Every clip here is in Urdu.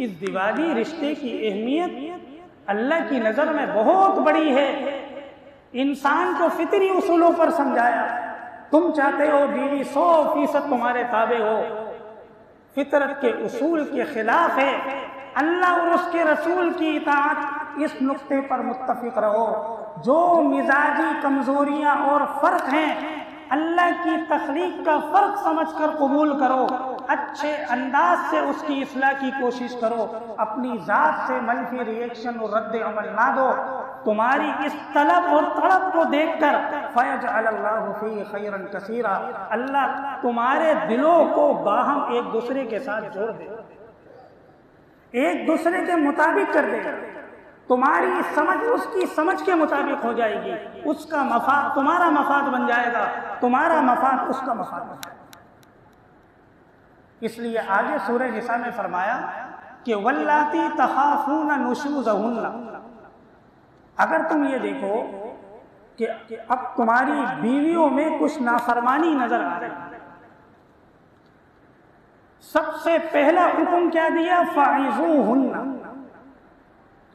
ازدواجی رشتے کی اہمیت اللہ کی نظر میں بہت بڑی ہے۔ انسان کو فطری اصولوں پر سمجھایا۔ تم چاہتے ہو بیوی 100% تمہارے تابع ہو، فطرت کے اصول کے خلاف ہے۔ اللہ اور اس کے رسول کی اطاعت، اس نقطے پر متفق رہو۔ جو مزاجی کمزوریاں اور فرق ہیں اللہ کی تخلیق کا فرق سمجھ کر قبول کرو، اچھے انداز سے اس کی اصلاح کی کوشش کرو، اپنی ذات سے منفی ری ایکشن اور رد عمل نہ دو۔ تمہاری اس طلب اور طلب کو دیکھ کر فَيَجْعَلَ اللَّهُ فِيهِ خَيْرًا كَثِيرًا، اللہ تمہارے دلوں کو باہم ایک دوسرے کے ساتھ جوڑ دے، ایک دوسرے کے مطابق کر دے گا۔ تمہاری سمجھ اس کی سمجھ کے مطابق ہو جائے گی، اس کا مفاد تمہارا مفاد بن جائے گا، تمہارا مفاد اس کا مفاد بن جائے گا۔ اس لیے آگے سورہ نساء میں فرمایا کہ وَاللَّاتِي تَخَافُونَ نُشُوزَهُنَّ، اگر تم یہ دیکھو کہ اب تمہاری بیویوں میں کچھ نافرمانی نظر آ رہی ہے، سب سے پہلا حکم کیا دیا؟ فَعِظُوهُنَّ،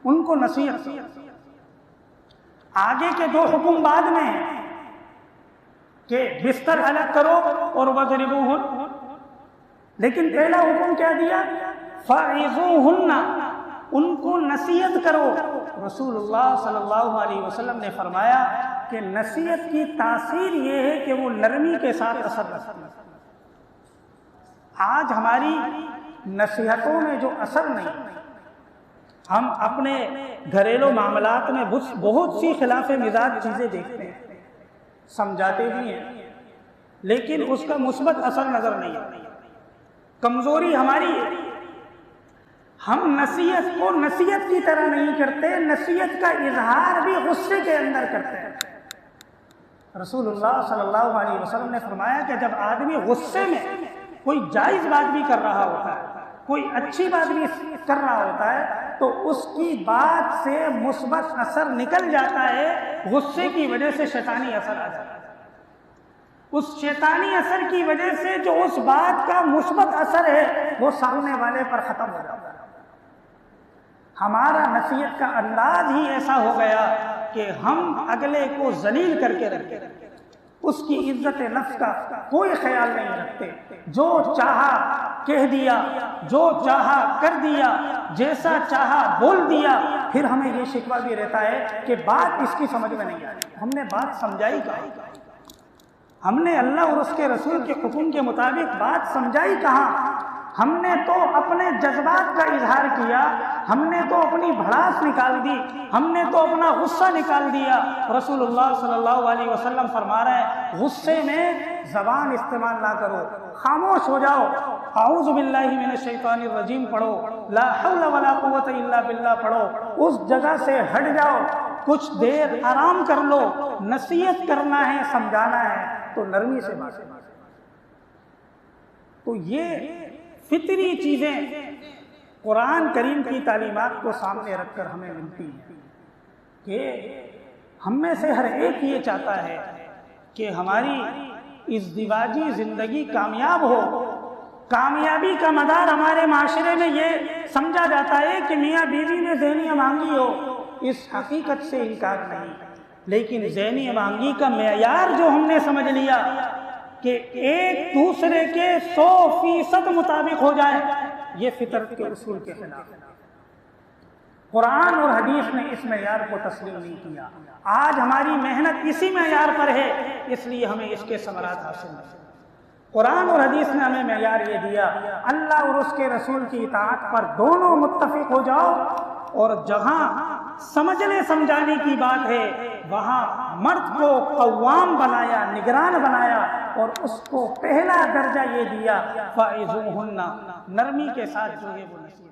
ان کو نصیحت۔ آگے کے دو حکم بعد میں ہیں کہ بستر الگ کرو اور وَضْرِبُوهُنَّ، لیکن پہلا حکم کیا دیا؟ فَعِظُوهُنَّ، ان کو نصیحت کرو۔ رسول اللہ صلی اللہ علیہ وسلم نے فرمایا کہ نصیحت کی تاثیر یہ ہے کہ وہ نرمی کے ساتھ اثر رکھتی ہے۔ آج ہماری نصیحتوں میں جو اثر نہیں، ہم اپنے گھریلو معاملات میں بہت سی خلاف مزاج چیزیں دیکھتے ہیں، سمجھاتے بھی ہیں، لیکن اس کا مثبت اثر نظر نہیں آتا۔ کمزوری ہماری ہے، ہم نصیحت کو نصیحت کی طرح نہیں کرتے، نصیحت کا اظہار بھی غصے کے اندر کرتے ہیں۔ رسول اللہ صلی اللہ علیہ وسلم نے فرمایا کہ جب آدمی غصے میں کوئی جائز بات بھی کر رہا ہوتا ہے، کوئی اچھی بات بھی کر رہا ہوتا ہے، تو اس کی بات سے مثبت اثر نکل جاتا ہے، غصے کی وجہ سے شیطانی اثر آ جاتا ہے۔ اس شیطانی اثر کی وجہ سے جو اس بات کا مثبت اثر ہے وہ سامنے والے پر ختم ہو جاتا ہے۔ ہمارا نصیحت کا انداز ہی ایسا ہو گیا کہ ہم اگلے کو ذلیل کر کے رکھتے، اس کی عزت نفس کا کوئی خیال نہیں رکھتے، جو چاہا کہہ دیا، جو چاہا کر دیا، جیسا چاہا بول دیا۔ پھر ہمیں یہ شکوہ بھی رہتا ہے کہ بات اس کی سمجھ میں نہیں آئی، ہم نے بات سمجھائی کہاں؟ ہم نے اللہ اور اس کے رسول کے حکم کے مطابق بات سمجھائی کہاں؟ ہم نے تو اپنے جذبات کا اظہار کیا، ہم نے تو اپنی بھڑاس نکال دی، ہم نے تو اپنا غصہ نکال دیا۔ رسول اللہ صلی اللہ علیہ وسلم فرما رہے ہیں غصے میں زبان استعمال نہ کرو، خاموش ہو جاؤ، اعوذ باللہ من الشیطان الرجیم پڑھو، لا حول ولا قوت الا باللہ پڑھو، اس جگہ سے ہٹ جاؤ، کچھ دیر آرام کر لو۔ نصیحت کرنا ہے، سمجھانا ہے تو نرمی سے بات۔ تو یہ فطری چیزیں قرآن کریم کی تعلیمات کو سامنے رکھ کر ہمیں ملتی ہیں کہ ہم میں سے ہر ایک یہ چاہتا ہے کہ ہماری ازدواجی زندگی کامیاب ہو۔ کامیابی کا مدار ہمارے معاشرے میں یہ سمجھا جاتا ہے کہ میاں بیوی میں ذہنی ہمانگی ہو، اس حقیقت سے انکار نہیں، لیکن ذہنی ہمانگی کا معیار جو ہم نے سمجھ لیا کہ ایک دوسرے کے 100% مطابق ہو جائے، یہ فطرت کے اصول کے خلاف ہے۔ قرآن اور حدیث نے اس معیار کو تسلیم نہیں کیا۔ آج ہماری محنت اسی معیار پر ہے، اس لیے ہمیں اس کے ثمرات حاصل نہیں۔ قرآن اور حدیث نے ہمیں معیار یہ دیا، اللہ اور اس کے رسول کی اطاعت پر دونوں متفق ہو جاؤ، اور جہاں سمجھنے سمجھانے کی بات ہے وہاں مرد کو قوام بنایا، نگران بنایا، اور اس کو پہلا درجہ یہ دیا فَاعِظُوهُنَّ، نرمی کے ساتھ جو ہے وہ نصیحت۔